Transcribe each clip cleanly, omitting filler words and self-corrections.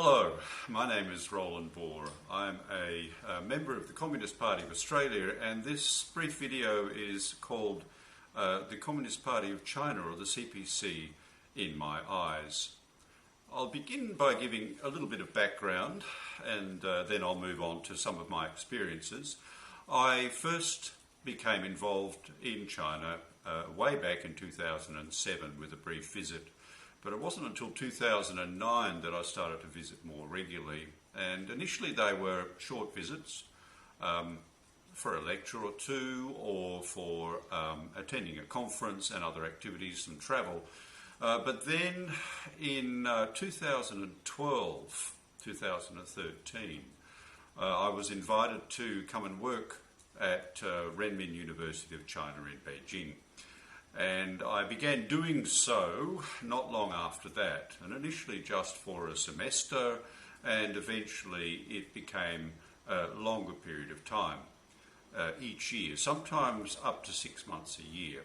Hello, my name is Roland Boer. I'm a member of the Communist Party of Australia, and this brief video is called the Communist Party of China, or the CPC, in my eyes. I'll begin by giving a little bit of background, and then I'll move on to some of my experiences. I first became involved in China way back in 2007 with a brief visit. But it wasn't until 2009 that I started to visit more regularly. And initially they were short visits for a lecture or two, or for attending a conference and other activities and travel. But then in 2012, 2013, I was invited to come and work at Renmin University of China in Beijing. And I began doing so not long after that, and initially just for a semester, and eventually it became a longer period of time each year, sometimes up to 6 months a year.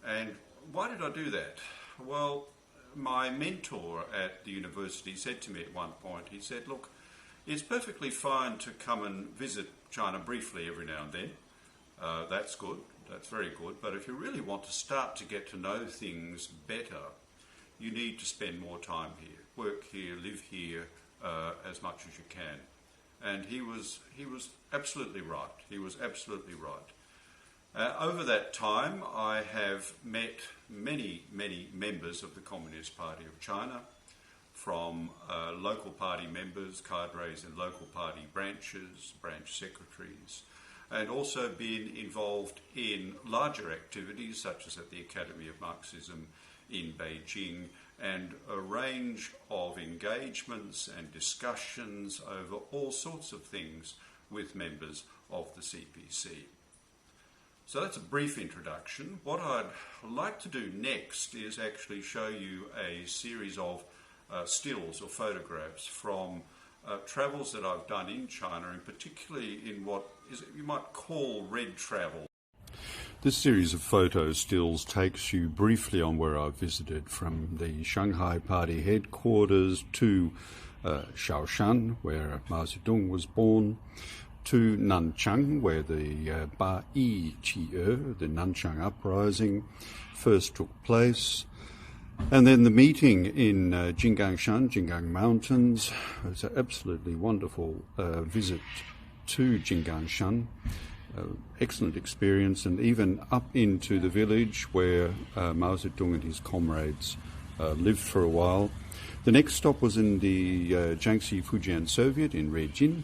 And why did I do that? Well, my mentor at the university said to me at one point, he said, look, it's perfectly fine to come and visit China briefly every now and then. That's good. That's very good, but if you really want to start to get to know things better, you need to spend more time here, work here, live here as much as you can. And he was absolutely right. He was absolutely right. Over that time, I have met many members of the Communist Party of China, from local party members, cadres in local party branches, branch secretaries, and also been involved in larger activities such as at the Academy of Marxism in Beijing, and a range of engagements and discussions over all sorts of things with members of the CPC. So that's a brief introduction. What I'd like to do next is actually show you a series of stills or photographs from travels that I've done in China, and particularly in what you might call red travel. This series of photo stills takes you briefly on where I've visited, from the Shanghai Party headquarters to Shaoshan, where Mao Zedong was born, to Nanchang, where the Ba Yi Qi the Nanchang Uprising, first took place. And then the meeting in Jinggang Mountains. It was an absolutely wonderful visit to Jinggang. Excellent experience, and even up into the village where Mao Zedong and his comrades lived for a while. The next stop was in the Jiangxi Fujian Soviet in Ruijin,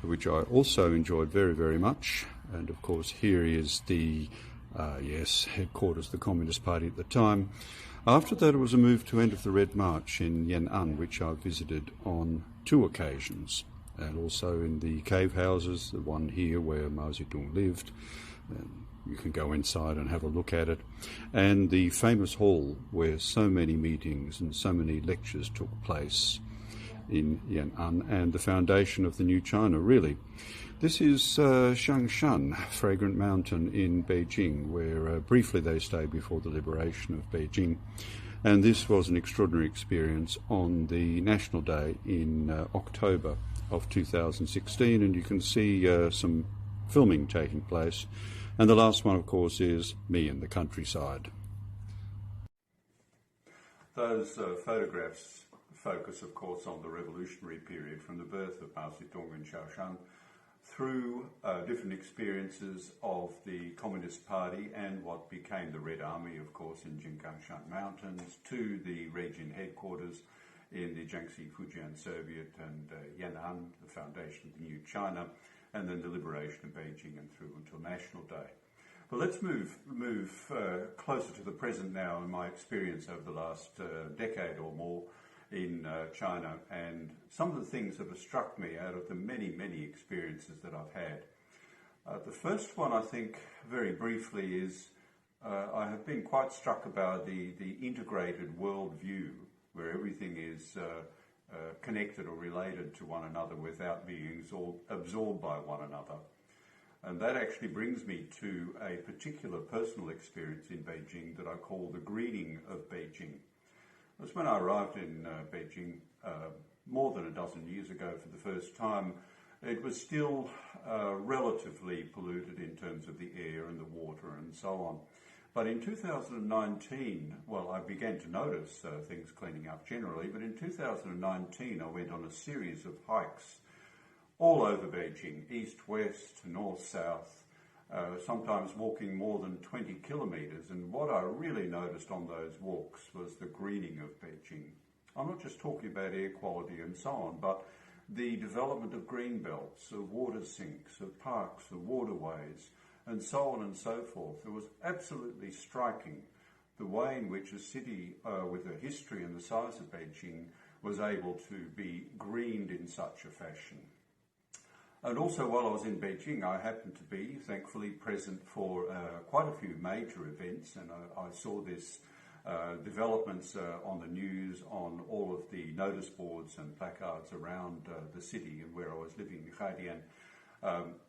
which I also enjoyed very much. And of course here is the headquarters of the Communist Party at the time. After that, it was a move to End of the Red March in Yan'an, which I visited on 2 occasions, and also in the cave houses, the one here where Mao Zedong lived. You can go inside and have a look at it, and the famous hall where so many meetings and so many lectures took place in Yan'an, and the foundation of the new China, really. This is Shangshan, Fragrant Mountain in Beijing, where briefly they stayed before the liberation of Beijing. And this was an extraordinary experience on the National Day in October of 2016, and you can see some filming taking place. And the last one, of course, is me in the countryside. Those photographs focus, of course, on the revolutionary period, from the birth of Mao Zedong in Shaoshan through different experiences of the Communist Party and what became the Red Army, of course, in Jinggang Mountains, to the Ruijin headquarters in the Jiangxi Fujian Soviet, and Yan'an, the foundation of the new China, and then the liberation of Beijing and through until National Day. But let's move closer to the present now, in my experience over the last decade or more in China, and some of the things that have struck me out of the many experiences that I've had. The first one, I think, very briefly, is I have been quite struck about the integrated worldview, where everything is connected or related to one another without being absorbed by one another. And that actually brings me to a particular personal experience in Beijing that I call the greening of Beijing. That's when I arrived in Beijing more than a dozen years ago for the first time, it was still relatively polluted in terms of the air and the water and so on. But in 2019, well, I began to notice things cleaning up generally, but in 2019 I went on a series of hikes all over Beijing, east, west, north, south, sometimes walking more than 20 kilometres. And what I really noticed on those walks was the greening of Beijing. I'm not just talking about air quality and so on, but the development of green belts, of water sinks, of parks, of waterways, and so on and so forth. It was absolutely striking the way in which a city with a history and the size of Beijing was able to be greened in such a fashion. And also while I was in Beijing, I happened to be, thankfully, present for quite a few major events, and I saw this developments on the news, on all of the notice boards and placards around the city and where I was living in Haidian.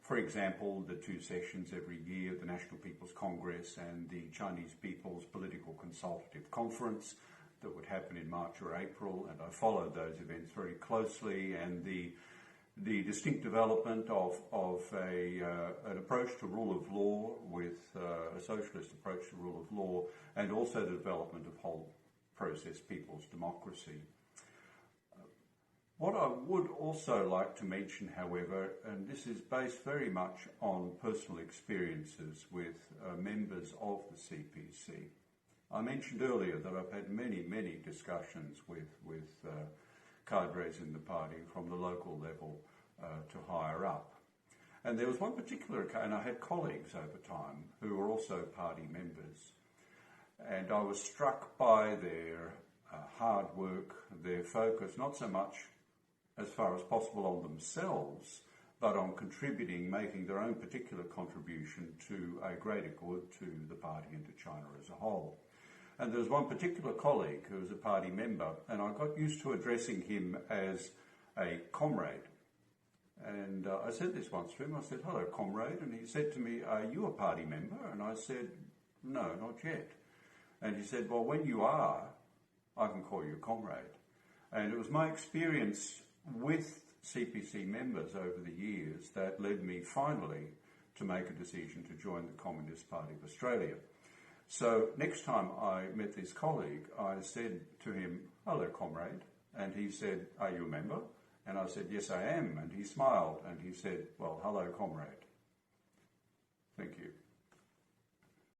For example, the two sessions every year, the National People's Congress and the Chinese People's Political Consultative Conference that would happen in March or April, and I followed those events very closely, and the distinct development of an approach to rule of law with a socialist approach to rule of law, and also the development of whole process people's democracy. What I would also like to mention, however, and this is based very much on personal experiences with members of the CPC. I mentioned earlier that I've had many discussions with cadres in the party from the local level to higher up. And there was one particular occasion, and I had colleagues over time who were also party members, and I was struck by their hard work, their focus, not so much as far as possible on themselves, but on contributing, making their own particular contribution to a greater good to the party and to China as a whole. And there was one particular colleague who was a party member, and I got used to addressing him as a comrade. And I said this once to him, I said, "Hello, comrade," and he said to me, "Are you a party member?" And I said, "No, not yet." And he said, "Well, when you are, I can call you comrade." And it was my experience with CPC members over the years that led me finally to make a decision to join the Communist Party of Australia. So next time I met this colleague, I said to him, "Hello, comrade." And he said, "Are you a member?" And I said, "Yes, I am." And he smiled and he said, "Well, hello, comrade." Thank you.